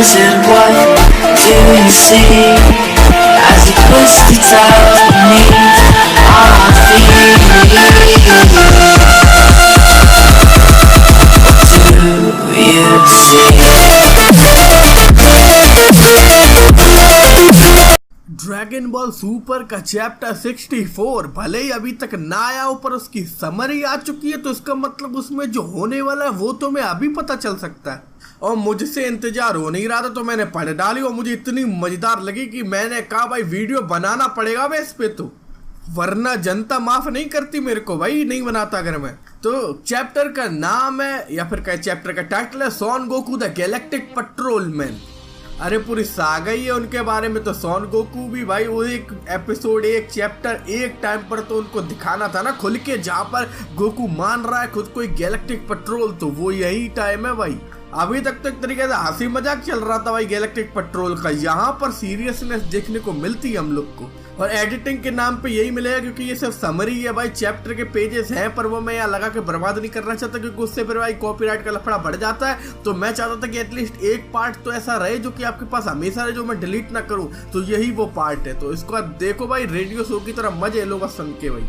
frozen, what do you see? As you push the towers beneath our feet. Do you see? Dragon ball super का chapter 64 भले ही अभी तक ना आया हो, पर उसकी समरी आ चुकी है, तो इसका मतलब उसमें जो होने वाला है वो तो मैं अभी पता चल सकता है। और मुझसे इंतजार हो नहीं रहा था तो मैंने पढ़ डाली और मुझे इतनी मजेदार लगी कि मैंने कहा भाई वीडियो बनाना पड़ेगा भाई इस पे, तो वरना जनता माफ नहीं करती मेरे को भाई, नहीं बनाता अगर मैं। तो चैप्टर का नाम है या फिर क्या चैप्टर का टाइटल है Son Goku the galactic patrolman. अरे पूरी सागा ही है उनके बारे में। तो सॉन गोकू भी भाई वो एक एपिसोड एक चैप्टर एक टाइम पर तो उनको दिखाना था ना खुल के, जहाँ पर गोकू मान रहा है खुद को एक गैलेक्टिक पेट्रोल, तो वो यही टाइम है भाई। अभी तक तो एक तरीके से हंसी मजाक चल रहा था भाई गैलेक्टिक पेट्रोल का, यहाँ पर सीरियसनेस देखने को मिलती है हम लोग को। और एडिटिंग के नाम पे यही मिलेगा क्योंकि ये सिर्फ समरी है भाई, चैप्टर के पेजेस हैं, पर वो मैं यहाँ लगा के बर्बाद नहीं करना चाहता क्योंकि उससे फिर भाई कॉपीराइट का लफड़ा बढ़ जाता है। तो मैं चाहता था कि एटलीस्ट एक पार्ट तो ऐसा रहे जो कि आपके पास हमेशा रहे, जो मैं डिलीट ना करूँ, तो यही वो पार्ट है। तो इसको देखो भाई, रेडियो शो की तरह मजे लो बस सुन के भाई।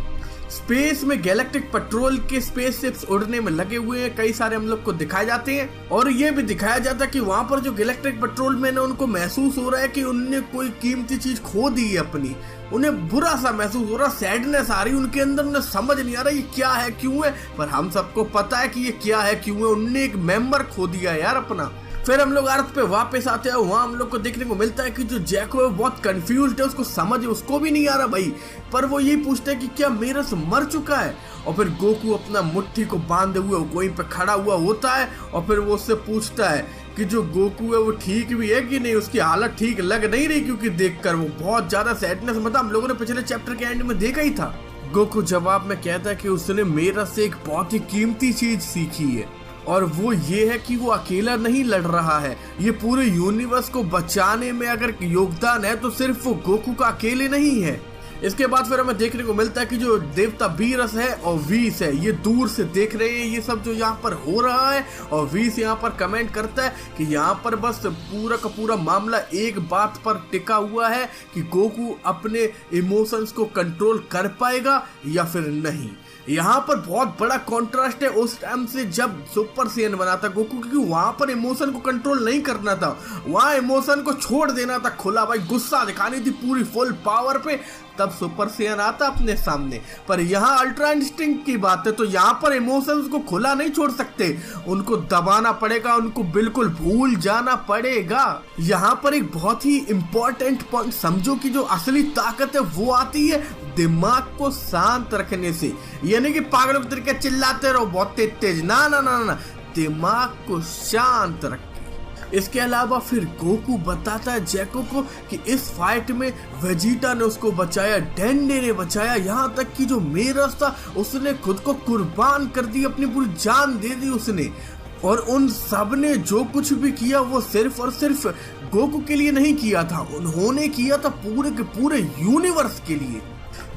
स्पेस में गैलेक्टिक पेट्रोल के स्पेसशिप्स उड़ने में लगे हुए हैं, कई सारे हम लोग को दिखाए जाते हैं और ये भी दिखाया जाता है कि वहां पर जो गैलेक्टिक पेट्रोल मैन है उनको महसूस हो रहा है कि उनने कोई कीमती चीज खो दी है अपनी, उन्हें बुरा सा महसूस हो रहा, सैडनेस आ रही उनके अंदर, उन्हें समझ नहीं आ रहा ये क्या है क्यों है, पर हम सबको पता है कि ये क्या है क्यों है, उनने एक मेंबर खो दिया है यार अपना। फिर हम लोग अर्थ पे वापस आते हैं, वहां हम लोग को देखने को मिलता है कि जो जैको है बहुत कंफ्यूज्ड है, उसको समझ उसको भी नहीं आ रहा भाई, पर वो यही पूछता है कि क्या मेरस मर चुका है। और फिर गोकू अपना मुट्ठी को बांधे हुए वहीं पे खड़ा हुआ होता है और फिर वो उससे पूछता है कि जो गोकू है वो ठीक भी है कि नहीं, उसकी हालत ठीक लग नहीं रही क्योंकि देखकर वो बहुत ज्यादा सैडनेस, मतलब हम लोगों ने पिछले चैप्टर के एंड में देखा ही था। गोकू जवाब में कहता है कि उसने मेरस से एक बहुत ही कीमती चीज सीखी है और वो ये है कि वो अकेला नहीं लड़ रहा है, ये पूरे यूनिवर्स को बचाने में अगर योगदान है तो सिर्फ वो गोकू का अकेले नहीं है। इसके बाद फिर हमें देखने को मिलता है कि जो देवता बीरस है और वीस है ये दूर से देख रहे हैं ये सब जो यहाँ पर हो रहा है, और वीस यहाँ पर कमेंट करता है कि यहाँ पर बस पूरा का पूरा मामला एक बात पर टिका हुआ है कि गोकू अपने इमोशंस को कंट्रोल कर पाएगा या फिर नहीं। यहाँ पर बहुत बड़ा कॉन्ट्रास्ट है उस टाइम से जब सुपर सैयन बना था गोकू, क्योंकि वहां पर इमोशन को कंट्रोल नहीं करना था, वहां इमोशन को छोड़ देना था खुला भाई, गुस्सा दिखानी थी पूरी फुल पावर पे, तब सुपर सैयन आता अपने सामने। पर यहाँ अल्ट्रा इंस्टिंक्ट की बात है तो यहाँ पर इमोशंस को खुला नहीं छोड़ सकते, उनको दबाना पड़ेगा, उनको बिल्कुल भूल जाना पड़ेगा। यहाँ पर एक बहुत ही इंपॉर्टेंट पॉइंट समझो कि जो असली ताकत है वो आती है दिमाग को शांत रखने से, यानी कि पागलों की तरीके चिल्लाते रहो बहुत तेज तेज, ना ना ना ना, दिमाग को शांत रख। इसके अलावा फिर गोकू बताता है जैको को कि इस फाइट में वेजिटा ने उसको बचाया, डेंडे ने बचाया, यहाँ तक कि जो मेरस था उसने खुद को कुर्बान कर दी, अपनी पूरी जान दे दी उसने। और उन सब ने जो कुछ भी किया वो सिर्फ और सिर्फ गोकू के लिए नहीं किया था, उन्होंने किया था पूरे के पूरे यूनिवर्स के लिए।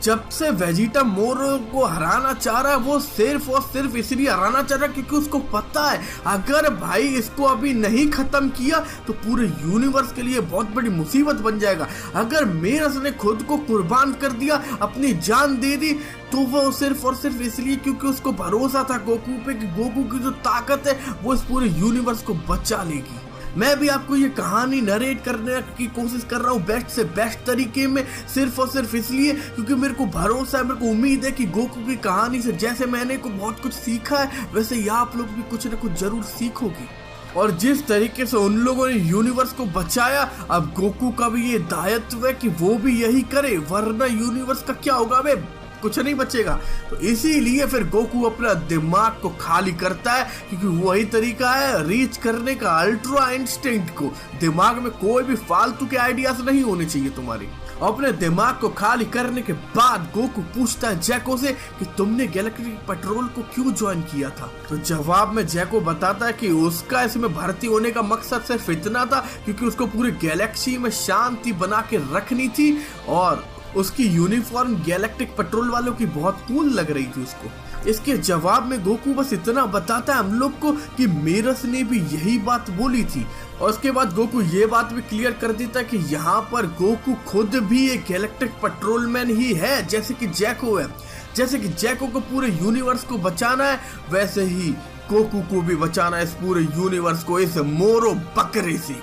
जब से वेजिटा मोरो को हराना चाह रहा है वो सिर्फ और सिर्फ इसलिए हराना चाह रहा है क्योंकि उसको पता है अगर भाई इसको अभी नहीं खत्म किया तो पूरे यूनिवर्स के लिए बहुत बड़ी मुसीबत बन जाएगा। अगर मेरस ने खुद को कुर्बान कर दिया, अपनी जान दे दी, तो वो सिर्फ और सिर्फ इसलिए क्योंकि उसको भरोसा था गोकू पे कि गोकू की जो ताकत है वो इस पूरे यूनिवर्स को बचा लेगी। मैं भी आपको ये कहानी नरेट करने की कोशिश कर रहा हूँ बेस्ट से बेस्ट तरीके में, सिर्फ और सिर्फ इसलिए क्योंकि मेरे को भरोसा है, मेरे को उम्मीद है कि गोकू की कहानी से जैसे मैंने को बहुत कुछ सीखा है वैसे ये आप लोग भी कुछ ना कुछ जरूर सीखोगे। और जिस तरीके से उन लोगों ने यूनिवर्स को बचाया, अब गोकू का भी ये दायित्व है कि वो भी यही करे, वरना यूनिवर्स का क्या होगा बे, कुछ नहीं बचेगा। तो इसीलिए फिर गोकू अपना दिमाग को खाली करता है क्योंकि वही तरीका है रीच करने का अल्ट्रा इंस्टिंक्ट को। दिमाग में कोई भी फालतू के आइडियाज नहीं होने चाहिए तुम्हारी। अपने दिमाग को खाली करने के बाद गोकू पूछता है जैको से कि तुमने गैलेक्टिक पेट्रोल को क्यों ज्वाइन किया था। तो जवाब में जैको बताता है कि उसका इसमें भर्ती होने का मकसद सिर्फ इतना था क्योंकि उसको पूरी गैलेक्सी में शांति बना के रखनी थी और उसकी यूनिफॉर्म गैलेक्टिक पेट्रोल वालों की बहुत कूल लग रही थी उसको। इसके जवाब में गोकू बस इतना बताता है हम लोग को कि मेरस ने भी यही बात बोली थी। और उसके बाद गोकू ये बात भी क्लियर कर देता है कि यहाँ पर गोकू खुद भी एक गैलेक्टिक पेट्रोलमैन ही है, जैसे कि जैको है। जैसे कि जैको को पूरे यूनिवर्स को बचाना है, वैसे ही गोकू को भी बचाना है इस पूरे यूनिवर्स को इस मोरो बकरे से।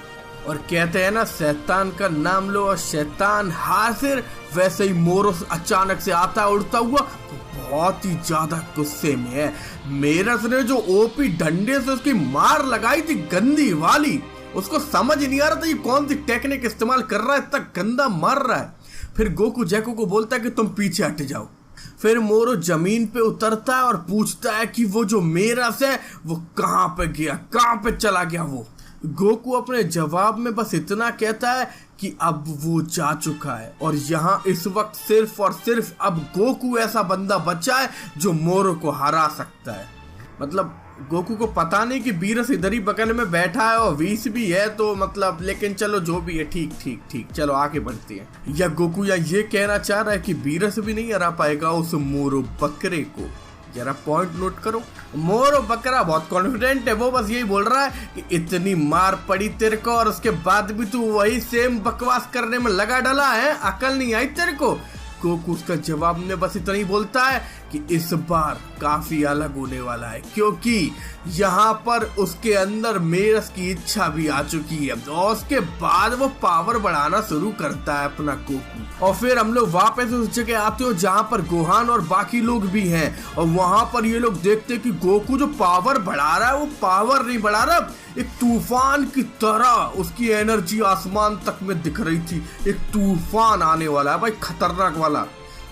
और कहते हैं ना, शैतान का नाम लो और शैतान हाजिर। वैसे ही मोरो अचानक से आता है उड़ता हुआ, बहुत ही ज्यादा गुस्से में है। मेरस ने जो ओपी डंडे से उसकी मार लगाई थी गंदी वाली, उसको समझ ही नहीं आ रहा था ये कौन सी टेक्निक इस्तेमाल कर रहा है, इतना गंदा मार रहा है। फिर गोकू जैको को बोलता है कि तुम पीछे हट जाओ। फिर मोरो जमीन पे उतरता है और पूछता है कि वो जो मेरस है वो कहाँ पे गया, कहाँ पे चला गया वो। गोकू अपने जवाब में बस इतना कहता है कि अब वो जा चुका है और यहाँ इस वक्त सिर्फ और सिर्फ अब गोकू ऐसा बंदा बचा है जो मोरो को हरा सकता है। मतलब गोकू को पता नहीं कि बीरस इधर ही बगल में बैठा है और वीस भी है, तो मतलब लेकिन चलो जो भी है, ठीक ठीक ठीक, चलो आगे बढ़ते हैं। या गोकू या ये कहना चाह रहा है कि बीरस भी नहीं हरा पाएगा उस मोरो बकरे को। जरा पॉइंट नोट करो, मोरो बकरा बहुत कॉन्फिडेंट है, वो बस यही बोल रहा है कि इतनी मार पड़ी तेरे को और उसके बाद भी तू वही सेम बकवास करने में लगा डला है, अकल नहीं आई तेरे को। गोकू उसका जवाब में बस इतना ही बोलता है कि इस बार काफी अलग होने वाला है, क्योंकि यहाँ पर उसके अंदर मेरस की इच्छा भी आ चुकी है और उसके बाद वो पावर बढ़ाना शुरू करता है अपना गोकू। और फिर हम लोग वापस उस जगह आते हो जहाँ पर गोहान और बाकी लोग भी हैं और वहां पर ये लोग देखते कि गोकू जो पावर बढ़ा रहा है वो पावर नहीं बढ़ा रहा, एक तूफान की तरह उसकी एनर्जी आसमान तक में दिख रही थी। एक तूफान आने वाला है भाई, खतरनाक वाला।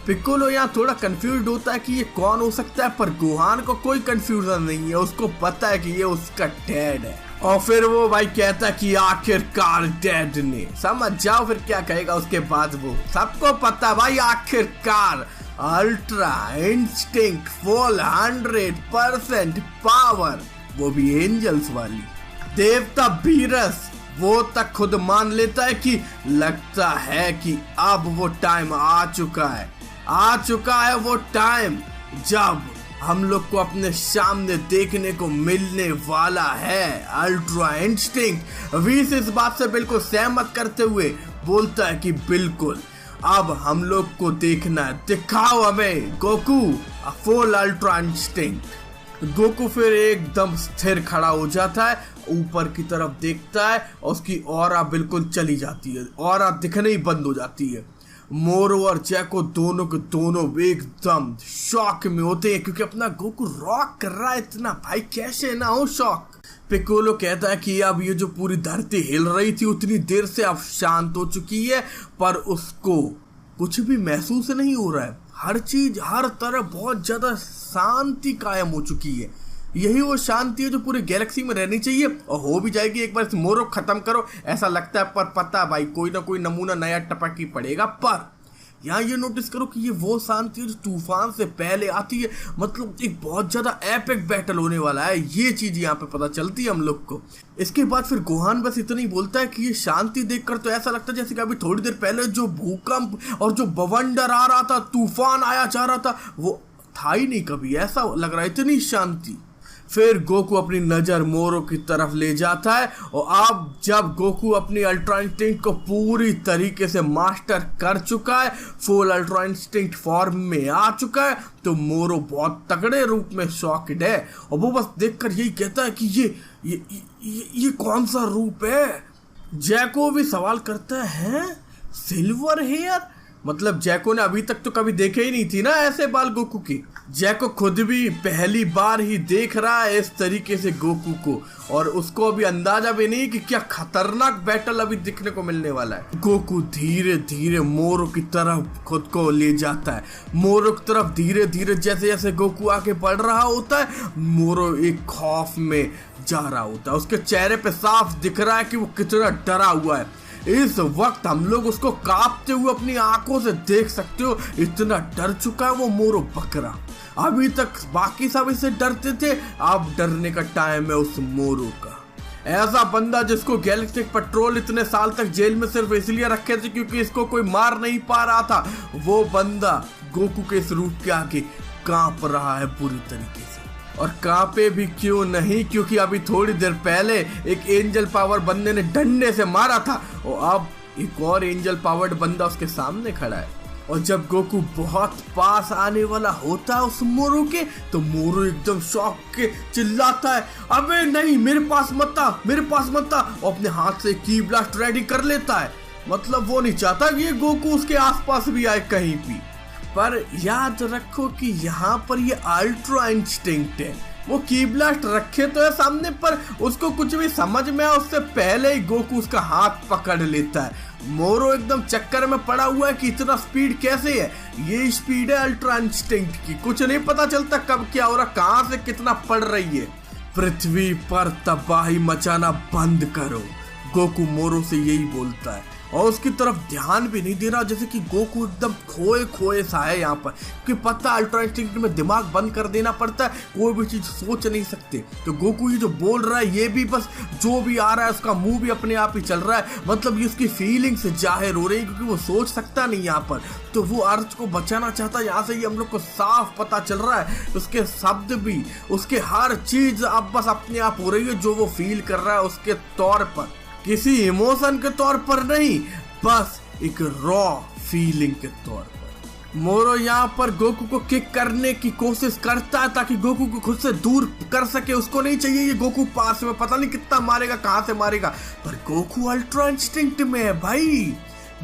पिक्कोलो यहाँ थोड़ा कंफ्यूज होता है कि ये कौन हो सकता है, पर गोहान को कोई कंफ्यूजन नहीं है, उसको पता है कि ये उसका डैड है। और फिर वो भाई कहता है कि आखिरकार डैड ने, समझ जाओ फिर क्या कहेगा उसके बाद। वो सबको पता है भाई, आखिरकार अल्ट्रा इंस्टिंक्ट फुल 100% पावर, वो भी एंजल्स वाली। देवता बीरस वो तक खुद मान लेता है कि लगता है कि अब वो टाइम आ चुका है, आ चुका है वो टाइम जब हम लोग को अपने सामने देखने को मिलने वाला है अल्ट्रा इंस्टिंक्ट। वीस इस बात से बिल्कुल सहमत करते हुए बोलता है कि बिल्कुल अब हम लोग को देखना है, दिखाओ हमें Goku full ultra instinct. Goku फिर एकदम स्थिर खड़ा हो जाता है, ऊपर की तरफ देखता है और उसकी ऑरा बिल्कुल चली जाती है, ऑरा दिखने ही बंद हो जाती है। मोरो और जैको दोनों के दोनों एकदम शॉक में होते हैं क्योंकि अपना गोकू रॉक कर रहा है इतना, भाई कैसे ना हो शॉक। पिक्कोलो कहता है कि अब ये जो पूरी धरती हिल रही थी उतनी देर से अब शांत हो चुकी है, पर उसको कुछ भी महसूस नहीं हो रहा है। हर चीज हर तरफ बहुत ज्यादा शांति कायम हो चुकी है। यही वो शांति है जो पूरी गैलेक्सी में रहनी चाहिए और हो भी जाएगी एक बार इस मोरो खत्म करो ऐसा लगता है। पर पता भाई कोई ना कोई नमूना नया टपक ही पड़ेगा। पर यहाँ ये नोटिस करो कि ये वो शांति है जो तूफान से पहले आती है, मतलब एक बहुत ज्यादा एपिक बैटल होने वाला है, ये चीज यहाँ पे पता चलती है हम लोग को। इसके बाद फिर गोहान बस इतना ही बोलता है कि ये शांति देखकर तो ऐसा लगता है जैसे कि अभी थोड़ी देर पहले जो भूकंप और जो बवंडर आ रहा था, तूफान आया जा रहा था, वो था ही नहीं कभी, ऐसा लग रहा है, इतनी शांति। फिर गोकू अपनी नजर मोरो की तरफ ले जाता है और अब जब गोकू अपनी अल्ट्रा इंस्टिंक्ट को पूरी तरीके से मास्टर कर चुका है, फुल अल्ट्रा इंस्टिंक्ट फॉर्म में आ चुका है, तो मोरो बहुत तगड़े रूप में शॉक्ड है और वो बस देखकर यही कहता है कि ये कौन सा रूप है। जैको भी सवाल करता है सिल्वर हेयर, मतलब जैको ने अभी तक तो कभी देखे ही नहीं थी ना ऐसे बाल गोकू की। जैको खुद भी पहली बार ही देख रहा है इस तरीके से गोकू को और उसको अभी अंदाजा भी नहीं कि क्या खतरनाक बैटल अभी दिखने को मिलने वाला है। गोकू धीरे धीरे मोरो की तरफ खुद को ले जाता है, मोरो की तरफ धीरे धीरे जैसे जैसे गोकू आगे बढ़ रहा होता है, मोरो एक खौफ में जा रहा होता है। उसके चेहरे पे साफ दिख रहा है कि वो कितना डरा हुआ है। इस वक्त हम लोग उसको कांपते हुए अपनी आंखों से देख सकते हो, इतना डर चुका है वो मोरो बकरा। अभी तक बाकी सब इससे डरते थे, अब डरने का टाइम है उस मोरो का। ऐसा बंदा जिसको गैलेक्टिक पेट्रोल इतने साल तक जेल में सिर्फ इसलिए रखे थे क्योंकि इसको कोई मार नहीं पा रहा था, वो बंदा गोकू के इस रूप के आगे कांप रहा है बुरी तरीके से। और कांपे भी क्यों नहीं, क्योंकि अभी थोड़ी देर पहले एक एंजल पावर बंदे ने डंडे से मारा था और अब एक और एंजल पावर्ड बंदा उसके सामने खड़ा है। और जब गोकू बहुत पास आने वाला होता है उस मोरो के, तो मोरो एकदम शॉक के चिल्लाता है, अबे नहीं, मेरे पास मत आ, मेरे पास मत आ, और अपने हाथ से की ब्लास्ट रेडी कर लेता है। मतलब वो नहीं चाहता कि ये गोकू उसके आसपास भी आए कहीं भी। पर याद रखो कि यहाँ पर ये अल्ट्रा इंस्टिंक्ट है। वो की ब्लास्ट रखे तो है सामने, पर उसको कुछ भी समझ में आया उससे पहले ही गोकू उसका हाथ पकड़ लेता है। मोरो एकदम चक्कर में पड़ा हुआ है कि इतना स्पीड कैसे है। ये स्पीड है अल्ट्रा इंस्टिंक्ट की, कुछ नहीं पता चलता कब क्या हो रहा, कहां से कितना पड़ रही है। पृथ्वी पर तबाही मचाना बंद करो, गोकू मोरो से यही बोलता है और उसकी तरफ ध्यान भी नहीं दे रहा, जैसे कि गोकू एकदम खोए खोए सा है यहाँ पर, क्योंकि पता अल्ट्रा इंस्टिंक्ट में दिमाग बंद कर देना पड़ता है, कोई भी चीज सोच नहीं सकते। तो गोकू ये जो बोल रहा है ये भी बस जो भी आ रहा है उसका मुंह भी अपने आप ही चल रहा है, मतलब ये उसकी फीलिंग से जाहिर हो रही है, क्योंकि वो सोच सकता नहीं यहाँ पर। तो वो अर्थ को बचाना चाहता है, यहाँ से ये हम लोग को साफ पता चल रहा है। उसके शब्द भी, उसके हर चीज अब बस अपने आप हो रही है जो वो फील कर रहा है उसके तौर पर, किसी इमोशन के तौर पर नहीं, बस एक रॉ फीलिंग के तौर पर। मोरो यहाँ पर गोकू को किक करने की कोशिश करता है ताकि गोकू को खुद से दूर कर सके। उसको नहीं चाहिए ये गोकू पास में, पता नहीं कितना मारेगा, कहां से मारेगा, पर गोकू अल्ट्रा इंस्टिंक्ट में है भाई,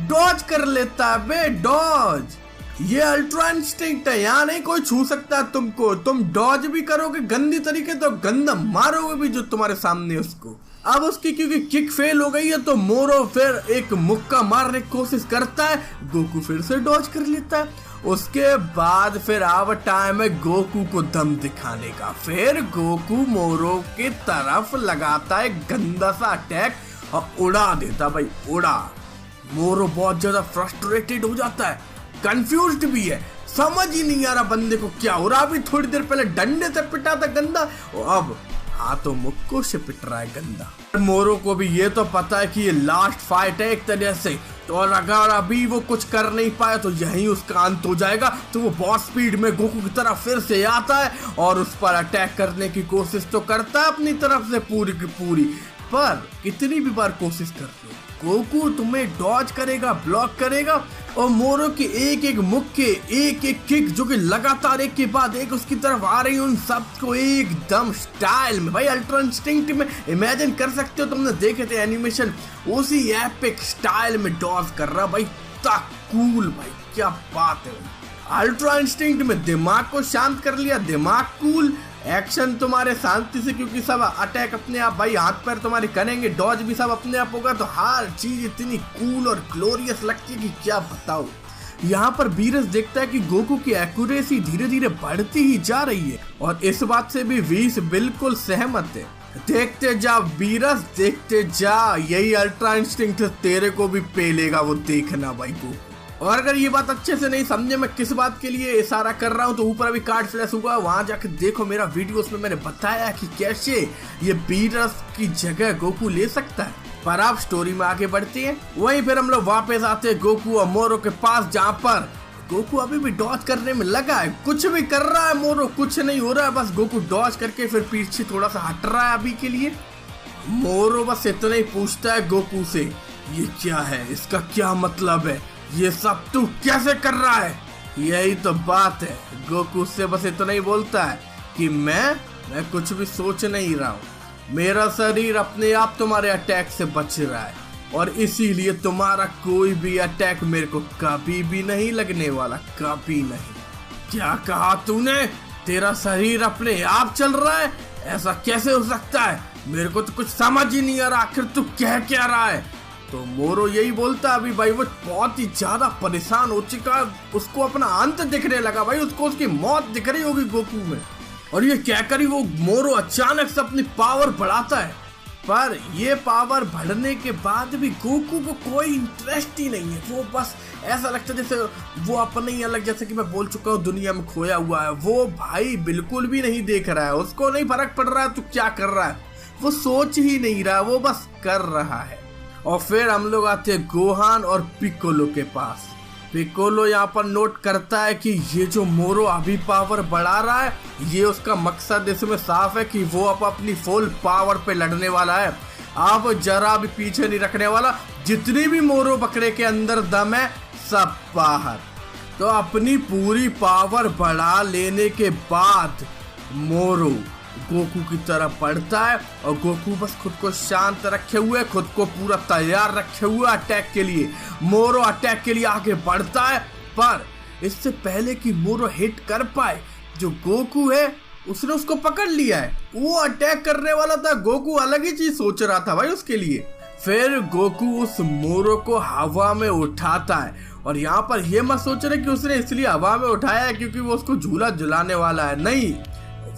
डॉज कर लेता है बे, डॉज। ये अल्ट्रा इंस्टिंक्ट है, यहाँ नहीं कोई छू सकता तुमको। तुम डॉज भी करोगे गंदी तरीके तो गंदा मारोगे भी जो तुम्हारे सामने उसको। अब उसकी क्योंकि किक फेल हो गई है तो मोरो फिर एक मुक्का मारने की कोशिश करता है, गोकू फिर से डॉज कर लेता है। उसके बाद फिर अब टाइम है गोकू को दम दिखाने का। फिर गोकू मोरो की तरफ लगाता है गंदा सा अटैक और उड़ा देता भाई, उड़ा। मोरो बहुत ज्यादा फ्रस्ट्रेटेड हो जाता है, कंफ्यूज्ड भी है, समझ ही नहीं आ रहा बंदे को क्या हो रहा। अभी थोड़ी देर पहले डंडे से पिटा था गंदा और अब हाथों मुक्कों से पिट रहा है गंदा। मोरो को भी ये तो पता है कि ये लास्ट फाइट है एक तरह से, तो और अगर अभी वो कुछ कर नहीं पाया तो यहीं उसका अंत हो जाएगा। तो वो बहुत स्पीड में गोकू की तरफ फिर से आता है और उस पर अटैक करने की कोशिश तो करता है अपनी तरफ से पूरी की पूरी, पर कितनी भी बार कोशिश करते गोकू तुम्हें डॉज करेगा, ब्लॉक करेगा। और मोरो की एक एक मुक्के, एक एक किक जो कि लगातार एक के बाद एक उसकी तरफ आ रही है, उन सबको एकदम स्टाइल में भाई अल्ट्रा इंस्टिंक्ट में इमेजिन कर सकते हो, तुमने देखे थे एनिमेशन, उसी एपिक स्टाइल में डॉज कर रहा भाई। कूल भाई, क्या बात है भाई। अल्ट्रा इंस्टिंक्ट में दिमाग को शांत कर लिया, दिमाग कूल, एक्शन तुम्हारे शांति से, क्योंकि सब अटैक अपने आप भाई हाथ पैर तुम्हारे करेंगे, डॉज भी सब अपने आप होगा, तो हर चीज इतनी कूल और ग्लोरियस लगती है कि क्या बताओ। यहाँ पर वीरस देखता है कि गोकू की एक्यूरेसी धीरे धीरे बढ़ती ही जा रही है और इस बात से भी वीस बिल्कुल सहमत है। देखते जा वीरस, देखते जा, यही अल्ट्रा इंस्टिंक्ट तेरे को भी पेलेगा, वो देखना भाई गोकू। और अगर ये बात अच्छे से नहीं समझे मैं किस बात के लिए इशारा कर रहा हूँ, तो ऊपर अभी कार्ड फ्लैश हुआ, वहां जाकर देखो मेरा वीडियो, उसमें मैंने बताया कि कैसे ये वीरस की जगह गोकू ले सकता है। पर आप स्टोरी में आगे बढ़ते हैं, वहीं फिर हम लोग वापस आते हैं गोकू और मोरो के पास, जहाँ पर गोकू अभी भी डॉज करने में लगा है, कुछ भी कर रहा है मोरो, कुछ नहीं हो रहा है, बस गोकू डॉज करके फिर पीछे थोड़ा सा हट रहा है अभी के लिए। मोरो बस इतना ही पूछता है गोकू से, ये क्या है, इसका क्या मतलब है, ये सब तू कैसे कर रहा है। यही तो बात है, गोकू से बस इतना ही बोलता है कि मैं कुछ भी सोच नहीं रहा हूँ, मेरा शरीर अपने आप तुम्हारे अटैक से बच रहा है और इसीलिए तुम्हारा कोई भी अटैक मेरे को कभी भी नहीं लगने वाला, कभी नहीं। क्या कहा तूने, तेरा शरीर अपने आप चल रहा है, ऐसा कैसे हो सकता है, मेरे को तो कुछ समझ ही नहीं आ रहा, आखिर तू कह क्या रहा है। तो मोरो यही बोलता अभी भाई, वो बहुत ही ज्यादा परेशान हो चुका, उसको अपना अंत दिखने लगा भाई, उसको उसकी मौत दिख रही होगी गोकू में। और ये क्या करी, वो मोरो अचानक से अपनी पावर बढ़ाता है, पर ये पावर बढ़ने के बाद भी गोकू को कोई इंटरेस्ट ही नहीं है। वो बस ऐसा लगता है जैसे वो अपने ही अलग, जैसे कि मैं बोल चुका हूँ, दुनिया में खोया हुआ है। वो भाई बिल्कुल भी नहीं देख रहा है, उसको नहीं फर्क पड़ रहा है तू क्या कर रहा है, वो सोच ही नहीं रहा, वो बस कर रहा है। और फिर हम लोग आते हैं गोहान और पिकोलो के पास। पिकोलो यहाँ पर नोट करता है कि ये जो मोरो अभी पावर बढ़ा रहा है, ये उसका मकसद इसमें साफ है कि वो अब अपनी फुल पावर पे लड़ने वाला है। अब जरा भी पीछे नहीं रखने वाला। जितनी भी मोरो बकरे के अंदर दम है सब बाहर। तो अपनी पूरी पावर बढ़ा लेने के बाद मोरो गोकू की तरफ बढ़ता है और गोकू बस खुद को शांत रखे हुए, खुद को पूरा तैयार रखे हुए अटैक के लिए। मोरो अटैक के लिए आगे बढ़ता है, पर इससे पहले कि मोरो हिट कर पाए, जो गोकू है उसने उसको पकड़ लिया है। वो अटैक करने वाला था, गोकू अलग ही चीज सोच रहा था भाई उसके लिए। फिर गोकू उस मोरो को हवा में उठाता है और यहाँ पर ये मत सोच रहे कि उसने इसलिए हवा में उठाया है क्योंकि वो उसको झूला झुलाने वाला है, नहीं,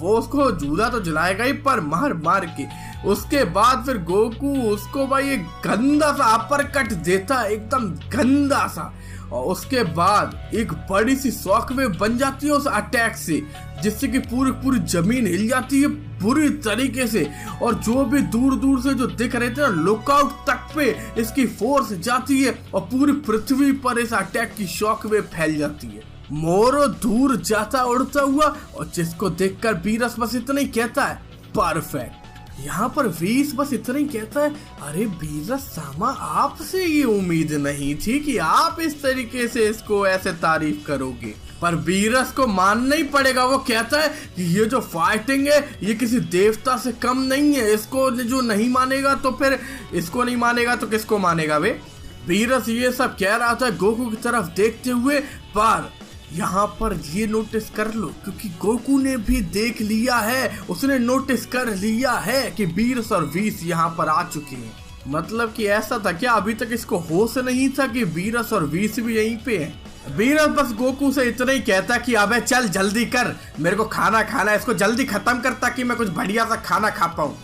वो उसको झूला तो झुलाएगा ही पर मार मार के। उसके बाद फिर गोकू उसको भाई एक गंदा सा अपर कट देता है, एकदम गंदा सा, और उसके बाद एक बड़ी सी शॉकवेव बन जाती है उस अटैक से, जिससे कि पूरी पूरी जमीन हिल जाती है बुरी तरीके से। और जो भी दूर दूर से जो दिख रहे थे ना लुकआउट तक पे इसकी फोर्स जाती है और पूरी पृथ्वी पर इस अटैक की शॉकवेव फैल जाती है। मोरो दूर जाता उड़ता हुआ और जिसको देखकर वीरस बस इतना ही कहता है परफेक्ट। यहाँ पर वीस बस इतना ही कहता है, अरे वीरस सामा आपसे ये उम्मीद नहीं थी कि आप इस तरीके से इसको ऐसे तारीफ करोगे। पर वीरस को मानना ही पड़ेगा। वो कहता है कि ये जो फाइटिंग है ये किसी देवता से कम नहीं है। इसको जो नहीं मानेगा तो फिर इसको नहीं मानेगा तो किसको मानेगा वे। वीरस ये सब कह रहा था गोकू की तरफ देखते हुए, पर यहाँ पर ये नोटिस कर लो क्योंकि गोकू ने भी देख लिया है, उसने नोटिस कर लिया है कि वीरस और वीस यहाँ पर आ चुके हैं। मतलब कि ऐसा था क्या अभी तक इसको होश नहीं था कि वीरस और वीस भी यहीं पे हैं। वीरस बस गोकू से इतना ही कहता कि अबे चल जल्दी कर, मेरे को खाना खाना है, इसको जल्दी खत्म कर ताकि मैं कुछ बढ़िया सा खाना खा पाऊँ।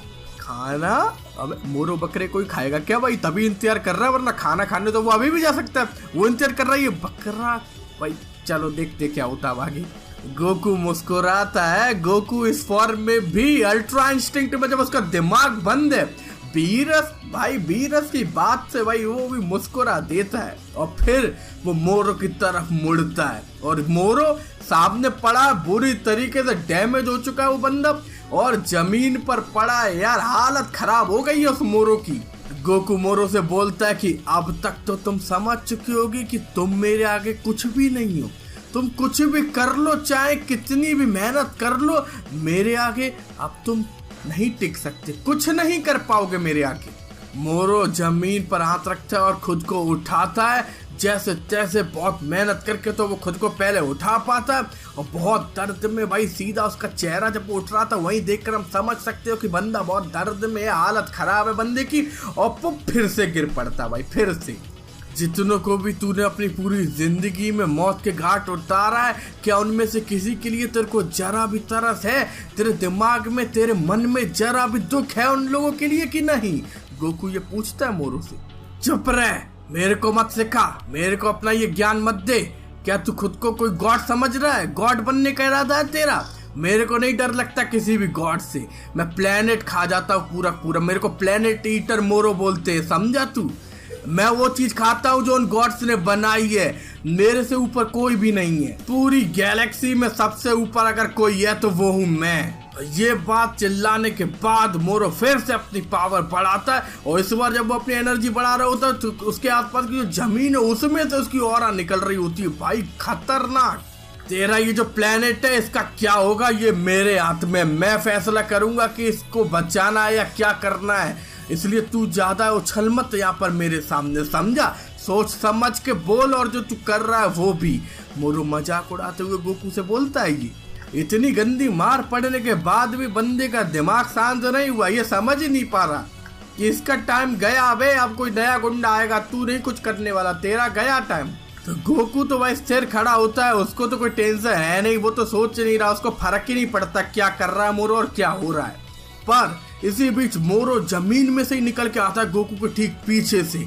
खाना? अबे मोरो बकरे कोई खाएगा क्या भाई? तभी इंतजार कर रहा है, वरना खाना खाने तो वो अभी भी जा सकता है। वो इंतजार कर रहा है ये बकरा भाई। चलो देखते क्या होता है आगे। गोकू मुस्कुराता है। गोकू इस फॉर्म में भी अल्ट्रा इंस्टिंक्ट में जब उसका दिमाग बंद है, वीरस भाई वीरस की बात से भाई वो भी मुस्कुरा देता है और फिर वो मोरो की तरफ मुड़ता है और मोरो सामने पड़ा, बुरी तरीके से डैमेज हो चुका है वो बंदा और जमीन पर पड़ा है। यार हालत खराब हो गई है उस मोरो की। गोकू मोरो से बोलता है कि अब तक तो तुम समझ चुकी होगी कि तुम मेरे आगे कुछ भी नहीं हो। तुम कुछ भी कर लो, चाहे कितनी भी मेहनत कर लो, मेरे आगे अब तुम नहीं टिक सकते, कुछ नहीं कर पाओगे मेरे आगे। मोरो जमीन पर हाथ रखता है और खुद को उठाता है जैसे तैसे, बहुत मेहनत करके तो वो खुद को पहले उठा पाता है और बहुत दर्द में भाई सीधा उसका चेहरा जब उठ रहा था वहीं देखकर हम समझ सकते हो कि बंदा बहुत दर्द में है, हालत खराब है बंदे की। और वो फिर से गिर पड़ता भाई, फिर से। जितनों को भी तूने अपनी पूरी जिंदगी में मौत के घाट उतारा है, क्या उनमें से किसी के लिए तेरे को जरा भी तरस है? तेरे दिमाग में, तेरे मन में जरा भी दुख है उन लोगों के लिए कि नहीं? गोकू ये पूछता है मोरो से। चुप रह, मेरे को मत सिखा, मेरे को अपना ये ज्ञान मत दे। क्या तू खुद को कोई गॉड समझ रहा है? गॉड बनने का इरादा है तेरा? मेरे को नहीं डर लगता किसी भी गॉड से। मैं प्लेनेट खा जाता हूँ पूरा पूरा। मेरे को प्लेनेट ईटर मोरो बोलते हैं, समझा तू? मैं वो चीज खाता हूँ जो उन गॉड्स ने बनाई है। मेरे से ऊपर कोई भी नहीं है। पूरी गैलेक्सी में सबसे ऊपर अगर कोई है तो वो हूँ मैं। ये बात चिल्लाने के बाद मोरो फिर से अपनी पावर बढ़ाता है और इस बार जब वो अपनी एनर्जी बढ़ा रहा होता है तो उसके आसपास की जो जमीन है उसमें से उसकी ऑरा निकल रही होती है। भाई खतरनाक। तेरा ये जो प्लेनेट है इसका क्या होगा ये मेरे हाथ में। मैं फैसला करूंगा कि इसको बचाना है या क्या करना है। इसलिए तू ज्यादा उछल मत यहाँ पर मेरे सामने, समझा? सोच समझ के बोल और जो तू कर रहा है वो भी। मोरो मजाक उड़ाते हुए गोकू से बोलता है ये। इतनी गंदी मार पड़ने के बाद भी बंदे का दिमाग शांत नहीं हुआ। ये समझ ही नहीं पा रहा कि इसका टाइम गया। अबे अब कोई नया गुंडा आएगा, तू नहीं कुछ करने वाला, तेरा गया टाइम। तो गोकू तो भाई स्थिर खड़ा होता है, उसको तो कोई टेंशन है नहीं, वो तो सोच नहीं रहा, उसको फर्क ही नहीं पड़ता क्या कर रहा है मोरो और क्या हो रहा है। पर इसी बीच मोरो जमीन में से ही निकल के आता है गोकू के ठीक पीछे से।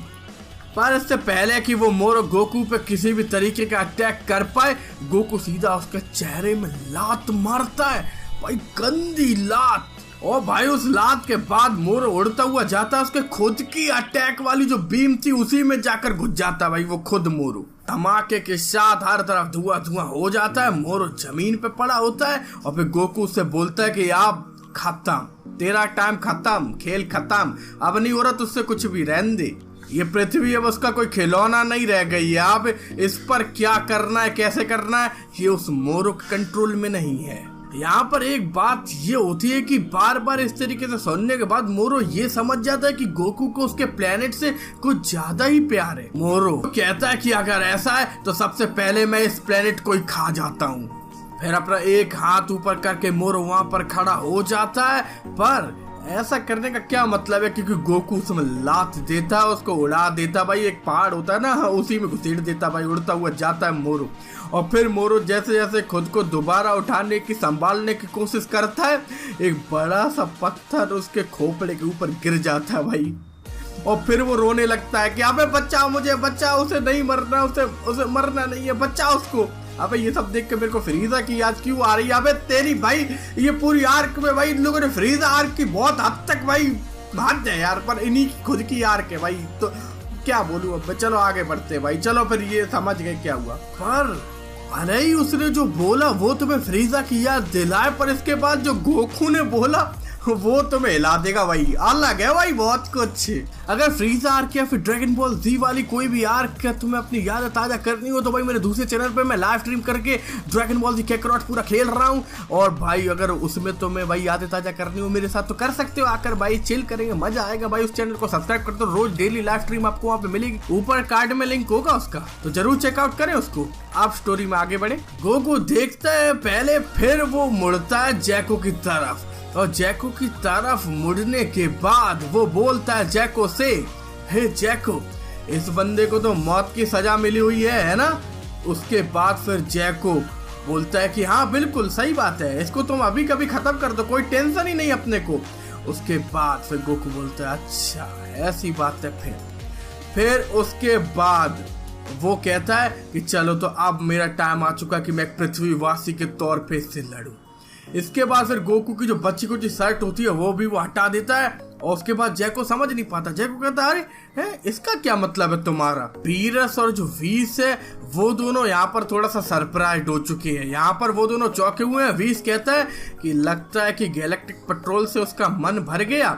पर इससे पहले कि वो मोरो गोकू पे किसी भी तरीके का अटैक कर पाए, गोकू सीधा उसके चेहरे में लात मारता है। भाई गंदी लात। और भाई उस लात के बाद मोरो उड़ता हुआ जाता है, उसके खुद की अटैक वाली जो बीम थी उसी में जाकर घुस जाता है भाई वो खुद मोरो। धमाके के साथ हर तरफ धुआं धुआं हो जाता है, मोरो जमीन पे पड़ा होता है और फिर गोकू उससे बोलता है कि आप खत्म, तेरा टाइम खत्म, खेल खत्म, अब नहीं हो रहा तुझसे कुछ भी, रहने दे, ये पृथ्वी अब उसका कोई खिलौना नहीं रह गई है, अब इस पर क्या करना है कैसे करना है ये उस मोरो के कंट्रोल में नहीं है। यहाँ पर एक बात ये होती है कि बार बार इस तरीके से सुनने के बाद मोरो ये समझ जाता है कि गोकू को उसके प्लेनेट से कुछ ज्यादा ही प्यार है। मोरो कहता है कि अगर ऐसा है तो सबसे पहले मैं इस प्लेनेट को ही खा जाता हूँ। फिर अपना एक हाथ ऊपर करके मोरो वहां पर खड़ा हो जाता है, पर ऐसा करने का क्या मतलब है, क्योंकि गोकू उसमें लात देता है, उसको उड़ा देता भाई, एक पहाड़ होता है ना उसी में घुसेड़ देता भाई, उड़ता हुआ जाता है मोरो। और फिर मोरो जैसे जैसे खुद को दोबारा उठाने की संभालने की कोशिश करता है, एक बड़ा सा पत्थर उसके खोपड़े के ऊपर गिर जाता है भाई, और फिर वो रोने लगता है कि अबे बचाओ मुझे, बचाओ, उसे नहीं मरना, उसे मरना नहीं है, बचाओ उसको। अबे ये सब देख के मेरे को फ्रीजा की याद क्यों आ रही है, अबे तेरी भाई ये पूरी आर्क में भाई इन लोगों ने फ्रीजा आर्क की बहुत हद तक भाई भाग जाए यार, पर इन्हीं की खुद की आर्क है भाई, तो क्या बोलूं अब, चलो आगे बढ़ते भाई, चलो फिर ये समझ गए क्या हुआ। पर भले ही उसने जो बोला वो तुम्हें फ्रीजा की याद दिलाए, पर इसके बाद जो गोकू ने बोला वो तुम्हें हिला देगा भाई, अलग है भाई बहुत कुछ। अगर फ्रीजा आर्क या फिर ड्रैगन बॉल जी वाली कोई भी आर्क का तुम्हें अपनी याद ताजा करनी हो तो भाई मेरे दूसरे चैनल पे मैं लाइव स्ट्रीम करके ड्रैगन बॉल जी कैकरॉट पूरा खेल रहा हूँ, और भाई अगर उसमें तुम्हें भाई यादें ताजा करनी हो मेरे साथ तो कर सकते हो, आकर भाई चिल करेंगे, मजा आएगा भाई। उस चैनल को सब्सक्राइब कर दो, रोज डेली लाइव स्ट्रीम आपको वहाँ पे मिलेगी, ऊपर कार्ड में लिंक होगा उसका, तो जरूर चेकआउट करें उसको। आप स्टोरी में आगे बढ़े। गोकू देखता है पहले, फिर वो मुड़ता है जैको की तरफ, और जैको की तरफ मुड़ने के बाद वो बोलता है जैको से, हे जैको, इस बंदे को तो मौत की सजा मिली हुई है ना। उसके बाद फिर जैको बोलता है कि हाँ बिल्कुल सही बात है, इसको तुम अभी कभी खत्म कर दो, कोई टेंशन ही नहीं अपने को। उसके बाद फिर गोकू बोलता है अच्छा ऐसी बात है। फिर उसके बाद वो कहता है कि चलो तो अब मेरा टाइम आ चुका कि मैं एक पृथ्वीवासी के तौर पे इससे लड़ूं। इसके बाद फिर गोकू की जो बच्ची कुची शर्ट होती है वो भी वो हटा देता है, और उसके बाद जैको समझ नहीं पाता, जैको कहता है अरे इसका क्या मतलब है तुम्हारा। बीरस और जो वीस है वो दोनों यहाँ पर थोड़ा सा सरप्राइज हो चुके हैं, यहाँ पर वो दोनों चौंके हुए हैं। वीस कहता है कि लगता है कि गैलेक्टिक पेट्रोल से उसका मन भर गया,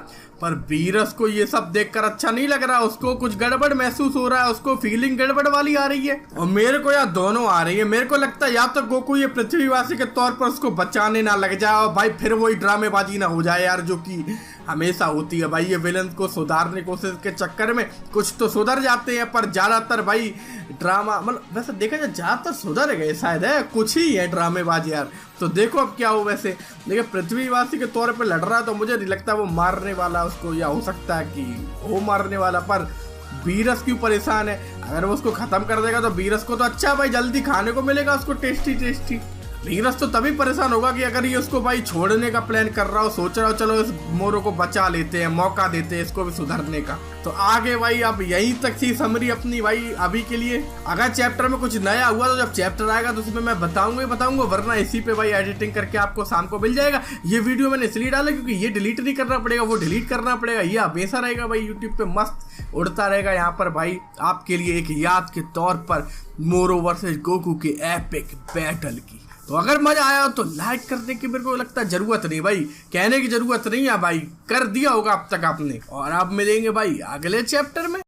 पर बीरस को ये सब देखकर अच्छा नहीं लग रहा, उसको कुछ गड़बड़ महसूस हो रहा है, उसको फीलिंग गड़बड़ वाली आ रही है, और मेरे को यार दोनों आ रही है। मेरे को लगता है या तो गोकू ये पृथ्वीवासी के तौर पर उसको बचाने ना लग जाए, और भाई फिर वही ड्रामेबाजी ना हो जाए यार, जो कि हमेशा होती है भाई, ये विलन को सुधारने की कोशिश के चक्कर में कुछ तो सुधर जाते हैं, पर ज्यादातर भाई ड्रामा, मतलब वैसे देखा जाए ज्यादातर सुधर गए शायद, है कुछ ही है ड्रामेबाजी यार। तो देखो अब क्या हो। वैसे देखिए पृथ्वीवासी के तौर पे लड़ रहा है तो मुझे नहीं लगता वो मारने वाला उसको, या हो सकता है कि वो मारने वाला, पर बीरस क्यों परेशान है। अगर वो उसको खत्म कर देगा तो बीरस को तो अच्छा भाई जल्दी खाने को मिलेगा उसको, टेस्टी टेस्टी। बीरस तो तभी परेशान होगा कि अगर ये उसको भाई छोड़ने का प्लान कर रहा हो, सोच रहा हो चलो इस मोरो को बचा लेते हैं, मौका देते हैं इसको भी सुधरने का। तो आगे भाई अब यहीं तक थी समरी अपनी भाई अभी के लिए। अगर चैप्टर में कुछ नया हुआ तो जब चैप्टर आएगा तो उसमें मैं बताऊंगा, वरना इसी पे भाई एडिटिंग करके आपको शाम को मिल जाएगा। ये वीडियो मैंने इसलिए डाला क्योंकि ये डिलीट नहीं करना पड़ेगा, वो डिलीट करना पड़ेगा, ये हमेशा रहेगा भाई यूट्यूब पे मस्त उड़ता रहेगा यहाँ पर भाई आपके लिए एक याद के तौर पर मोरो वर्सेस गोकू के एपिक बैटल की। तो अगर मजा आया हो तो लाइक करने की मेरे को लगता है जरूरत नहीं भाई, कहने की जरूरत नहीं है भाई, कर दिया होगा अब तक आपने। और आप मिलेंगे भाई अगले चैप्टर में।